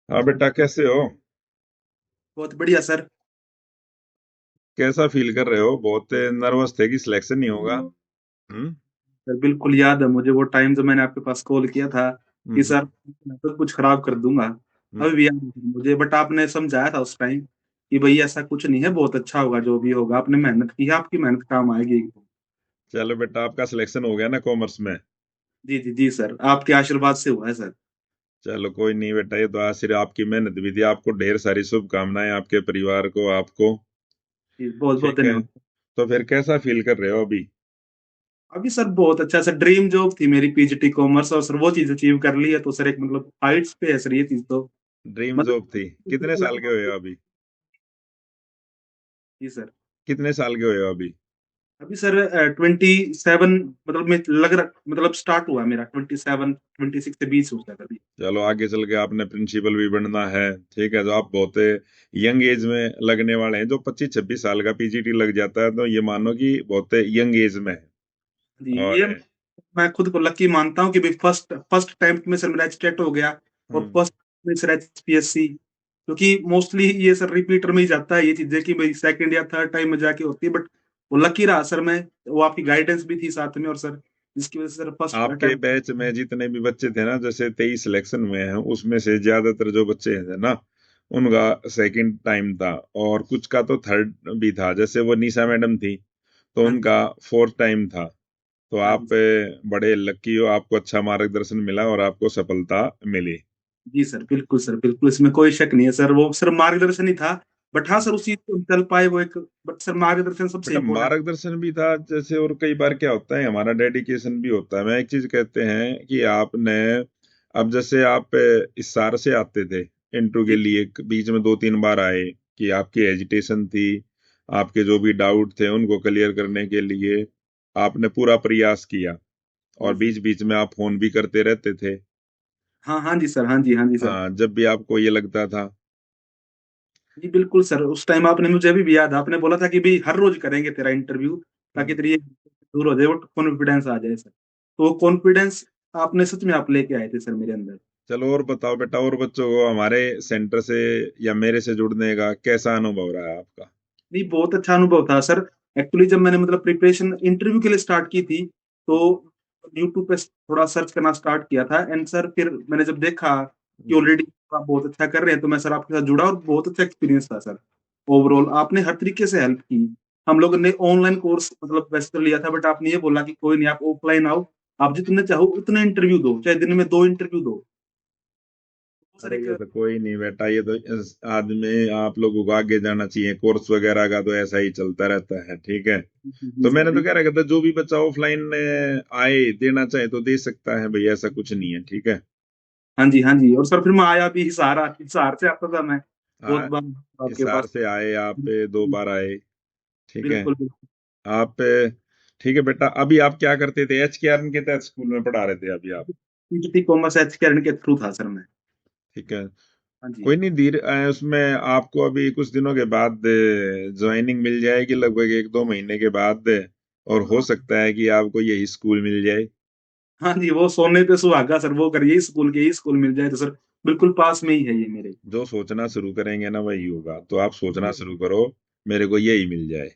हाँ बेटा, कैसे हो? बहुत बढ़िया सर। कैसा फील कर रहे हो? बहुत नर्वस थे कि सिलेक्शन नहीं होगा। हम्म। सर बिल्कुल याद है मुझे वो टाइम जब मैंने आपके पास कॉल किया था कि हम्म। सर मैं तो कुछ खराब कर दूंगा। हम्म। अभी भी याद है मुझे, बट आपने समझाया था उस टाइम कि भाई ऐसा कुछ नहीं है, बहुत अच्छा होगा जो भी होगा। आपने मेहनत की है, आपकी मेहनत काम आएगी एक दिन। चलो बेटा, आपका सिलेक्शन हो गया ना कॉमर्स में। जी जी जी सर, आपके आशीर्वाद से हुआ है सर। चलो कोई नहीं बेटा, ये तो आखिर आपकी मेहनत भी थी। आपको ढेर सारी शुभकामनाएं, आपके परिवार को, आपको। जी, बहुत बहुत ठीक है। धन्यवाद। तो फिर कैसा फील कर रहे हो अभी? अभी सर बहुत अच्छा सर, ड्रीम जॉब थी मेरी पीजीटी कॉमर्स, और सर वो चीज अचीव कर ली है, तो सर एक मतलब हाइट्स पे है सर ये चीज तो। ड्रीम जॉब थी। कितने साल के हुए मतलब हो अभी? जी सर। कितने साल के हुए हो अभी? अभी सर 27, मतलब मैं लग रहा मतलब स्टार्ट हुआ मेरा 27 26 के बीच होता है अभी। चलो, आगे चल के आपने प्रिंसिपल भी बनना है। ठीक है, जो आप बहुत यंग एज में लगने वाले हैं। जो 25-26 साल का पीजीटी लग जाता है तो ये मानो कि बहुत यंग एज में है। जी, और ये मैं खुद को लकी मानता हूँ कि भाई फर्स्ट फर्स्ट टाइम में सर मेरा एचटेट हो गया, और हम्म। फर्स्ट में सर एचपीएससी। क्योंकि मोस्टली ये सर रिपीटर में ही जाता है ये चीजें कि भाई सेकंड या थर्ड टाइम में जाके होती है, बट वो लकी रहा सर मैं। वो आपकी गाइडेंस भी थी साथ में, और सर जिसकी वजह से सर फर्स्ट आपके अटेम्प्ट। बैच में जितने भी बच्चे थे ना, जैसे 23 सिलेक्शन हुए हैं, उसमें से ज्यादातर जो बच्चे थे ना, उनका सेकंड टाइम था। और कुछ का तो थर्ड भी था। जैसे वो निशा मैडम थी, तो हाँ जी। उनका फोर्थ टाइम था। तो हाँ जी। आप बड़े लकी हो, आपको अच्छा मार्गदर्शन मिला और आपको सफलता मिली। जी सर बिल्कुल सर, बिल्कुल इसमें कोई शक नहीं है सर, वो सर मार्गदर्शन ही था। बट हाँ सर, उसी से हम चल पाए वो एक। बट सर मार्गदर्शन सबसे बेटा, इम्पोर्टेंट। मार्गदर्शन भी था जैसे, और कई बार क्या होता है, हमारा डेडिकेशन भी होता है। मैं एक चीज कहते हैं कि आपने, अब जैसे आप इस सार से आते थे इंटरव्यू के जी लिए, बीच में 2-3 बार आए कि आपकी एजिटेशन थी, आपके जो भी डाउट थे उनको क्लियर करने के लिए आपने पूरा प्रयास किया। और जी जी। बीच बीच में आप फोन भी करते रहते थे। हाँ हाँ जी सर, हाँ जी हाँ जी सर। हाँ, जब भी आपको ये लगता था। जी बिल्कुल सर, उस टाइम आपने, मुझे अभी भी याद है, आपने बोला था कि भाई हर रोज करेंगे तेरा इंटरव्यू, ताकि हम्म। तेरी ये दूर हो जाए, वो कॉन्फिडेंस आ जाए सर। तो वो कॉन्फिडेंस आपने सच में आप लेके आए थे सर मेरे अंदर। चलो और बताओ बेटा, और बच्चों को हमारे सेंटर से या मेरे से जुड़ने का कैसा अनुभव रहा है आपका? नहीं, बहुत अच्छा अनुभव था सर। एक्चुअली जब मैंने मतलब प्रिपरेशन इंटरव्यू के लिए स्टार्ट की थी, तो हम्म। यूट्यूब पे थोड़ा सर्च करना स्टार्ट किया था, एंड सर फिर मैंने जब देखा कि हम्म। ऑलरेडी आप बहुत अच्छा कर रहे हैं, तो मैं सर आपके साथ जुड़ा, और बहुत अच्छा एक्सपीरियंस था सर। ओवरऑल आपने हर तरीके से हेल्प की। हम लोगों ने ऑनलाइन कोर्स मतलब वैसे तो लिया था, बट आपने ये बोला कि कोई नहीं, आप ऑफलाइन आओ, आप जितने चाहो उतने इंटरव्यू दो, चाहे दिन में 2 इंटरव्यू दो। तो सर अरे एक। ये तो कोई नहीं बेटा, ये तो आदमी, आप लोगों को आगे जाना चाहिए। कोर्स वगैरह का तो ऐसा ही चलता रहता है। ठीक है। जी तो सर मैंने तो कह बिल्कुल। रखा था, जो भी बच्चा ऑफलाइन आए, देना चाहे तो दे सकता है भाई, ऐसा कुछ नहीं है। ठीक है। हाँ जी हाँ जी, और सर फिर मैं आया भी हिसार, हिसार से आता था मैं बहुत हाँ, बार आपके हिसार पास। से आए आप, 2 बार आए। ठीक है। बिल्कुल बिल्कुल। आप ठीक है बेटा, अभी आप क्या करते थे? एच के आर के तहत स्कूल में पढ़ा रहे थे अभी आप? पीजीटी कॉमर्स एचकेआर के थ्रू था सर मैं। ठीक है। हाँ जी। कोई नहीं, धीरे उसमें आपको अभी कुछ दिनों के बाद ज्वाइनिंग मिल जाएगी, लगभग 1-2 महीने के बाद। और हो हाँ सकता है कि आपको यही स्कूल मिल जाए। हाँ जी, वो सोने पे सुहागा सर, वो कर यही स्कूल के, यही स्कूल मिल जाए तो सर बिल्कुल पास में ही है ये मेरे। जो सोचना शुरू करेंगे ना वही होगा, तो आप सोचना शुरू करो, मेरे को यही मिल जाए।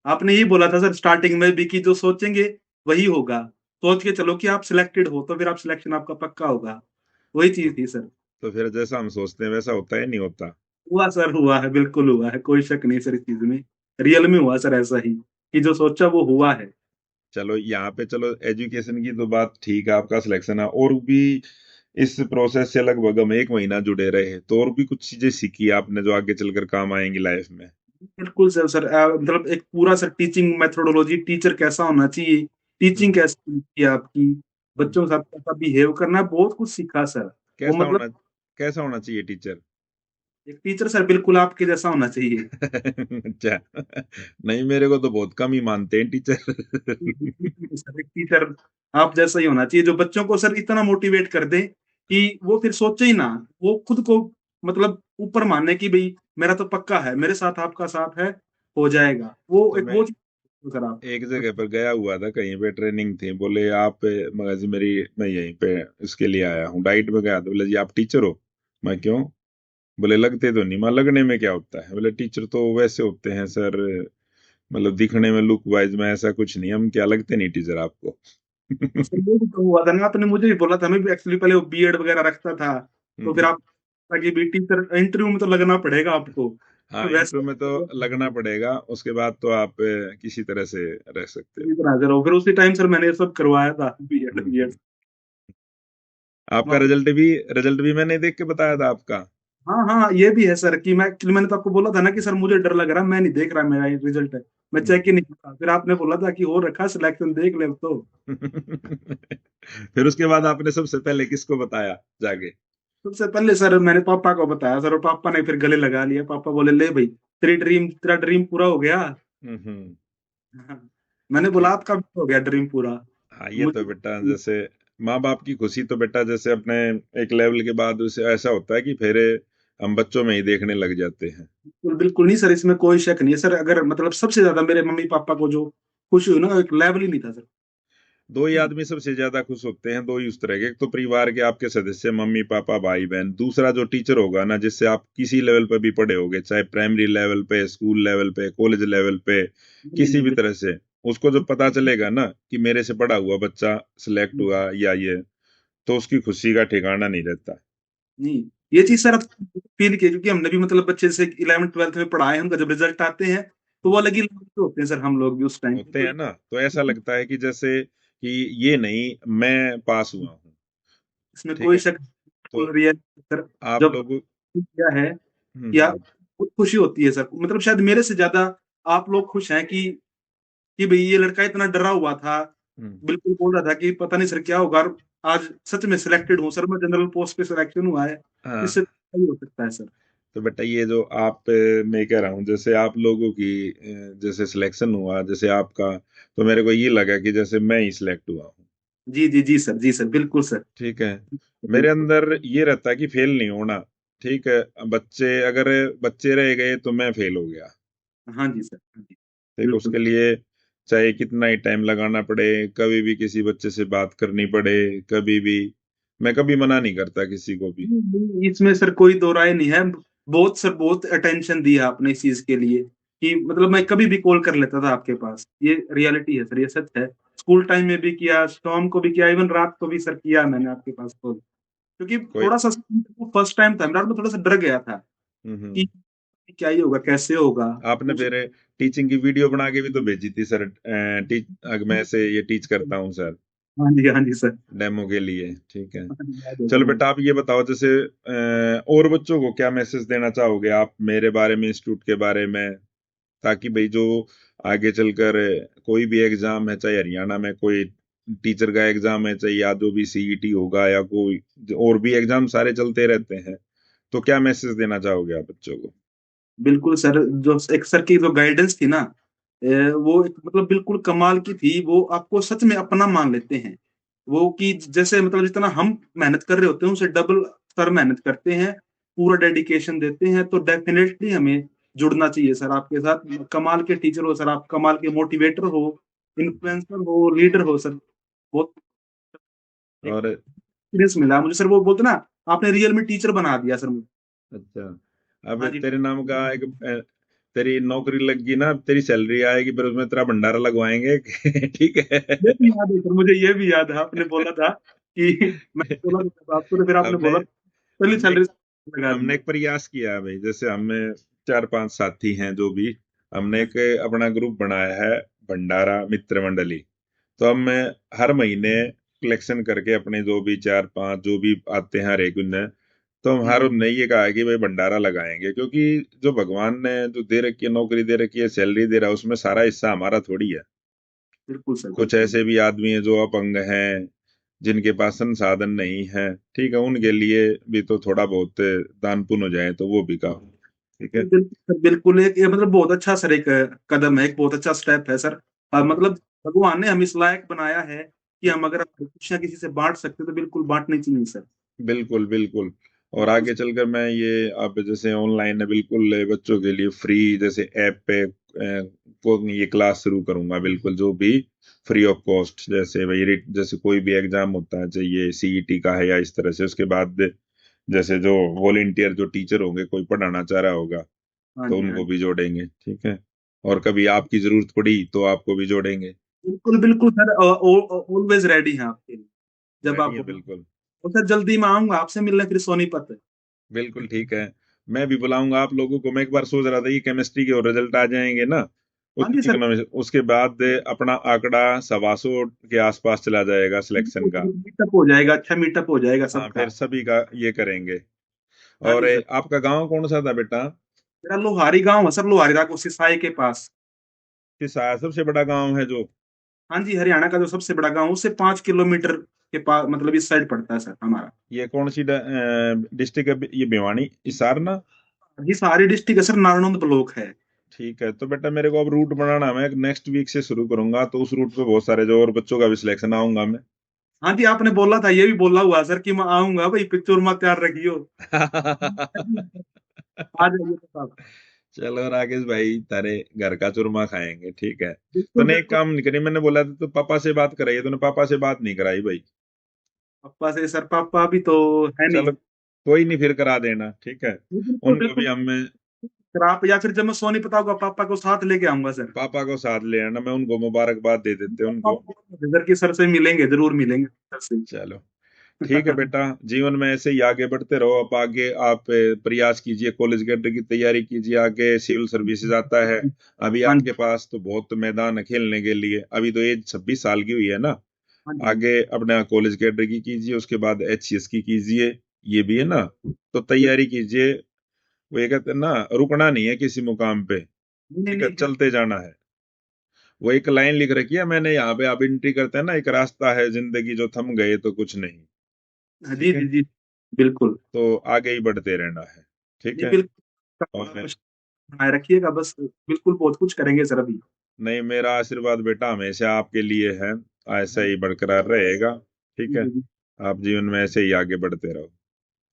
आपने यही बोला था सर स्टार्टिंग में भी कि जो सोचेंगे वही होगा। सोच के चलो कि आप सिलेक्टेड हो, तो फिर आप सिलेक्शन आपका पक्का होगा। वही तो, चीज थी सर। तो फिर जैसा हम सोचते हैं वैसा होता है, नहीं होता? हुआ सर, हुआ है, बिल्कुल हुआ है, कोई शक नहीं सर इस चीज में। रियल में हुआ सर ऐसा ही कि जो सोचा वो हुआ है। चलो यहाँ पे, चलो एजुकेशन की तो बात ठीक है, आपका सिलेक्शन है। और भी इस प्रोसेस से लगभग हम 1 महीना जुड़े रहे, तो और भी कुछ चीजें सीखी आपने जो आगे चलकर काम आएंगी लाइफ में? बिल्कुल सर, सर मतलब एक पूरा सर टीचिंग मेथोडोलॉजी, टीचर कैसा होना चाहिए, टीचिंग हम्म। कैसी होती है आपकी, हम्म। बच्चों के साथ कैसा बिहेव करना है, बहुत कुछ सीखा सर। वो कैसा मतलब होना कैसा होना चाहिए टीचर? एक टीचर सर बिल्कुल आपके जैसा होना चाहिए। अच्छा। नहीं, मेरे को तो बहुत कम ही मानते हैं टीचर। सर एक टीचर आप जैसा ही होना चाहिए, जो बच्चों को सर इतना मोटिवेट कर दे कि वो फिर सोचे ही ना, वो खुद को मतलब ऊपर मानने की भाई मेरा तो पक्का है, मेरे साथ आपका साथ है, हो जाएगा, वो तो एक मैं वो चीज सर आप। एक जगह पर गया हुआ था, कहीं पे ट्रेनिंग थी, बोले आप मगर जी मेरी, मैं यहीं पे इसके लिए आया हूँ, डाइट में गया था। बोले जी आप टीचर हो? मैं क्यों? बोले लगते तो नहीं। मां लगने में क्या होता है? बोले टीचर तो वैसे होते हैं सर, मतलब दिखने में, लुक वाइज में ऐसा कुछ नहीं, हम क्या लगते नहीं टीचर आपको? सर वो भी तो हुआ था ना, आपने मुझे भी बोला था, मैं भी एक्चुअली पहले वो बीएड वगैरह रखता था, तो फिर हम्म। आप कि भी टीचर इंटरव्यू में तो लगना पड़ेगा आपको, हाँ, तो इंटरव्यू वैसे में तो लगना पड़ेगा, उसके बाद तो आप किसी तरह से रह सकते हो। इधर हाजिर हो। फिर उसी टाइम सर मैंने ये सब करवाया था, बीएड बीएड। हम्म। आपका रिजल्ट भी मैंने देख के बताया था आपका। हाँ हाँ, ये भी है सर कि मैं एक्चुअली मैंने तो आपको बोला था ना कि सर मुझे डर लग रहा है, मैं नहीं देख रहा मेरा रिजल्ट है, मैं चेक ही नहीं करता, फिर आपने बोला था कि हो रखा सिलेक्शन देख ले अब तो। फिर उसके बाद आपने सबसे पहले किसको बताया जाके? सबसे पहले सर मैंने पापा को बताया सर, और पापा ने फिर गले लगा लिया, पापा बोले ले भाई, तेरा ड्रीम पूरा हो गया। हम्म। हाँ। मैंने बोला ठीक। आपका भी हो गया ड्रीम पूरा। हाँ, ये तो मुझे बेटा जैसे माँ बाप की खुशी तो बेटा जैसे अपने एक लेवल के बाद उसे ऐसा होता है कि फिर हम बच्चों में ही देखने लग जाते हैं। बिल्कुल बिल्कुल नहीं सर, इसमें कोई शक नहीं है सर, अगर मतलब सबसे ज्यादा मेरे मम्मी पापा को जो खुशी हुई ना, एक लेवल ही नहीं था सर। दो ही आदमी सबसे ज्यादा खुश होते हैं, दो ही उस तरह के, एक तो परिवार के आपके सदस्य, मम्मी पापा भाई बहन, दूसरा जो टीचर होगा ना, जिससे आप किसी लेवल पे भी पढ़े होगे, चाहे प्राइमरी लेवल पे, स्कूल लेवल पे, कॉलेज लेवल पे, किसी भी तरह से, उसको जब पता चलेगा ना कि मेरे से पढ़ा हुआ बच्चा सिलेक्ट हुआ या ये, तो उसकी खुशी का ठिकाना नहीं रहता। नहीं, ये चीज सर अब फील की, क्योंकि हमने भी मतलब बच्चे से 11th 12th में पढ़ाए हैं, उनका जब रिजल्ट आते हैं तो वो अलग ही लेवल पे होते हैं सर, हम लोग भी उस टाइम होते पे हैं ना, तो ऐसा लगता है कि जैसे कि ये नहीं, मैं पास हुआ हूँ। इसमें ठीक कोई है। शक तो नहीं, रियल सर। आप जब लोग। क्या है कि आप हम्म। बहुत खुशी होती है सर, मतलब शायद मेरे से ज्यादा आप लोग खुश हैं कि भाई ये लड़का इतना डरा हुआ था, हम्म। बिल्कुल बोल रहा था कि पता नहीं सर क्या होगा, और आज सच में सिलेक्टेड हूँ सर, मैं जनरल पोस्ट पे सिलेक्शन हुआ है, हाँ। इससे क्या ही हो सकता है सर। तो बेटा ये जो आप मैं कह रहा हूँ, जैसे आप लोगों की जैसे सिलेक्शन हुआ जैसे आपका, तो मेरे को ये लगा कि जैसे मैं ही सिलेक्ट हुआ हूँ। जी जी जी सर, जी सर, बिल्कुल सर। ठीक है। मेरे बिल्कुल। अंदर ये रहता है कि फेल नहीं होना। ठीक है। बच्चे अगर बच्चे रह गए तो मैं फेल हो गया। हाँ जी सर, हाँ जी, ठीक, बिल्कुल। उसके लिए चाहे कितना ही टाइम लगाना पड़े, कभी भी किसी बच्चे से बात करनी पड़े, कभी भी, मैं कभी मना नहीं करता किसी को भी। इसमें सर कोई दो राय नहीं है, बहुत सर बहुत अटेंशन दिया आपने इस चीज के लिए, कि मतलब मैं कभी भी कॉल कर लेता था आपके पास, ये रियलिटी है सर, ये सच है। स्कूल टाइम में भी किया, शाम को भी किया, इवन रात को भी सर किया मैंने आपके पास कॉल, क्योंकि कोई। थोड़ा सा फर्स्ट टाइम था मेरा, मैं थोड़ा सा डर गया था कि हम्म। क्या ही होगा, कैसे होगा। आपने फिर टीचिंग की वीडियो बना के भी तो भेजी थी सर, मैं से ये टीच करता हूँ सर, हाँ जी सर। डेमो के लिए। ठीक है। हाँ जी, याद है चलो सर मुझे। बेटा आप ये बताओ, जैसे और बच्चों को क्या मैसेज देना चाहोगे आप मेरे बारे में, इंस्टीट्यूट के बारे में, ताकि भाई जो आगे चलकर कोई भी एग्जाम है, चाहे हरियाणा में कोई टीचर का एग्जाम है, चाहे या जो भी सीईटी होगा या कोई और भी एग्जाम सारे चलते रहते हैं, तो क्या मैसेज देना चाहोगे आप बच्चों को? बिल्कुल सर, जो एक सर की जो गाइडेंस थी ना, वो एक मतलब बिल्कुल कमाल की थी, वो आपको सच में अपना मान लेते हैं, वो कि जैसे मतलब जितना हम मेहनत कर रहे होते हैं उनसे डबल सर मेहनत करते हैं, पूरा डेडिकेशन देते हैं, तो डेफिनेटली हमें जुड़ना चाहिए सर आपके साथ। कमाल के टीचर हो सर आप, कमाल के मोटिवेटर हो, इन्फ्लुएंसर हो, लीडर हो सर, बहुत और एक्सपीरियंस मिला मुझे सर, वो बोलते ना, आपने रियल में टीचर बना दिया सर मुझे। अच्छा, अब हाँ जी। तेरे नाम का एक तेरी नौकरी लग गई ना, तेरी सैलरी आएगी, फिर उसमें तेरा भंडारा लगवाएंगे। ठीक है। ये भी याद है सर, मुझे ये भी याद है, आपने बोला था कि मैं बोला था आपको, तो फिर आपने हमने बोला पहली हमने सैलरी लगा हमने दी। एक प्रयास किया है भाई, जैसे हमें चार पांच साथी हैं जो भी, हमने हाँ एक अपना ग्रुप बनाया है, भंडारा मित्र मंडली। तो हम हर महीने कलेक्शन करके अपने जो भी चार पांच जो भी आते हैं हर एक उन्हें, तो हम हर जी, उन्हें ये कहा है कि भाई भंडारा लगाएंगे, क्योंकि जो भगवान ने जो दे रखी है, नौकरी दे रखी है, सैलरी दे रहा है, उसमें सारा हिस्सा हमारा थोड़ी है। बिल्कुल सर, कुछ बिल्कुल। ऐसे भी आदमी हैं जो अपंग हैं, जिनके पास संसाधन नहीं है। ठीक है, उनके लिए भी तो थोड़ा बहुत दान पुण्य हो जाए तो वो भी काम। ठीक है। बिल्कुल सर, बिल्कुल, एक ये मतलब बहुत अच्छा सर, एक कदम है, एक बहुत अच्छा स्टेप है सर। हम्म। मतलब भगवान ने हम इस लायक बनाया है कि हम अगर अपनी खुशियां किसी से बांट सकते हैं तो बिल्कुल बांटनी चाहिए सर। बिल्कुल बिल्कुल। और बिल्कुल आगे चलकर मैं ये अब जैसे ऑनलाइन है बिल्कुल बच्चों के लिए फ्री, जैसे ऐप पे को ये क्लास शुरू करूंगा, बिल्कुल जो भी फ्री ऑफ कॉस्ट, जैसे भाई जैसे कोई भी एग्जाम होता है, चाहिए सीईटी का है या इस तरह से, उसके बाद जैसे जो वॉलेंटियर जो टीचर होंगे, कोई पढ़ाना चाह रहा होगा हाँ तो जी, हाँ उनको जी। भी जोड़ेंगे, ठीक है। और कभी आपकी जरूरत पड़ी तो आपको भी जोड़ेंगे। बिल्कुल, बिल्कुल सर, ऑलवेज रेडी हैं आपके लिए, जब आप रेडी है बोलो। बिल्कुल। तो सर जल्दी मैं आऊंगा आपसे मिलने फिर सोनीपत। बिल्कुल ठीक है। मैं भी बुलाऊंगा आप लोगों को। मैं एक बार सोच रहा था कि केमिस्ट्री के और रिजल्ट आ जाएंगे ना, हाँ जी उसके सर। इकोनॉमिक्स, उसके बाद अपना आंकड़ा 125 के आसपास चला जाएगा सिलेक्शन का। मीटअप हो जाएगा, अच्छा मीटअप हो जाएगा हाँ, सबका। फिर सभी का ये करेंगे। हाँ और जी सर। आपका गांव कौन सा था बेटा? मेरा लोहारी गांव है सर, लोहारी राको सिसाई के पास। किस सबसे बड़ा गांव है जो? हाँ जी, हरियाणा का जो सबसे बड़ा गांव, उससे 5 किलोमीटर के पास, मतलब इस साइड पड़ता है सर हमारा। ये कौन सी डिस्ट्रिक्ट है? ये भिवानी, हिसार ना? ये सारी डिस्ट्रिक्ट है सर, नारायण ब्लॉक है। ठीक है, तो बेटा मेरे को अब रूट बनाना, मैं नेक्स्ट वीक से शुरू करूंगा, तो उस रूट पे बहुत सारे जो और बच्चों का भी सिलेक्शन आऊंगा मैं। हाँ जी, आपने बोला था, ये भी बोला हुआ सर कि मैं आऊंगा भाई, पिक्चर मत तैयार रखियो। आ जाइए तो साहब। चलो राकेश भाई, तारे घर का चूरमा खाएंगे, ठीक है। बिल्कुल, तूने एक बिल्कुल। काम नहीं करी, मैंने बोला था तो पापा से बात कराई, तूने पापा से बात नहीं कराई भाई। पापा से सर, पापा भी तो है चलो नहीं। कोई नहीं, फिर करा देना, ठीक है। बिल्कुल, उनको भी बिल्कुल हमें, सर, आप या फिर जब मैं सोनीपत आऊंगा पापा को साथ लेके आऊंगा सर। पापा को साथ ले आना, मैं उनको मुबारकबाद दे देते हैं उनको। सर की सर से मिलेंगे, जरूर मिलेंगे सर से। चलो ठीक है बेटा, जीवन में ऐसे ही आगे बढ़ते रहो। अब आगे आप प्रयास कीजिए, कॉलेज गेट की तैयारी कीजिए, आगे सिविल सर्विसेज आता है। अभी हाँ आपके जी, पास तो बहुत मैदान है खेलने के लिए, अभी तो एज 26 साल की हुई है ना। हाँ जी, हाँ जी। आगे अपना कॉलेज कैडर की कीजिए, उसके बाद एचसीएस की कीजिए, ये भी है ना। तो तैयारी कीजिए। वो ये कहते हैं ना, रुकना नहीं है किसी मुकाम पे, नहीं, ठीक है, नहीं, नहीं। चलते जाना है। वो एक लाइन लिख रखी है मैंने यहाँ पे, आप एंट्री करते हैं ना, एक रास्ता है जिंदगी जो थम गए तो कुछ नहीं। हाँ जी, ठीक है, जी, जी। बिल्कुल। तो आगे ही बढ़ते रहना है, ठीक जी है। बिल्कुल, और आप बनाए रखिएगा बस, बिल्कुल बहुत कुछ करेंगे सर अभी। नहीं, मेरा आशीर्वाद बेटा हमेशा आपके लिए है, ऐसा ही बरकरार रहेगा, ठीक जी, है। जी, जी। आप जीवन में ऐसे ही आगे बढ़ते रहो,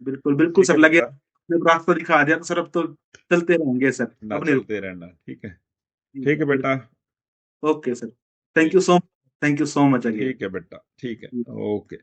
बिल्कुल, बिल्कुल ठीक सर, है लगे बेटा। आपने रास्ता दिखा दिया तो सर, अब तो चलते रहेंगे सर, ना अब नहीं चलते रहना, ठीक है। रुकना। ठीक है बिल्कुल। बेटा। Okay sir. थैंक ठीक you so thank you so much again. ठीक है बेटा, ठीक है। ओके।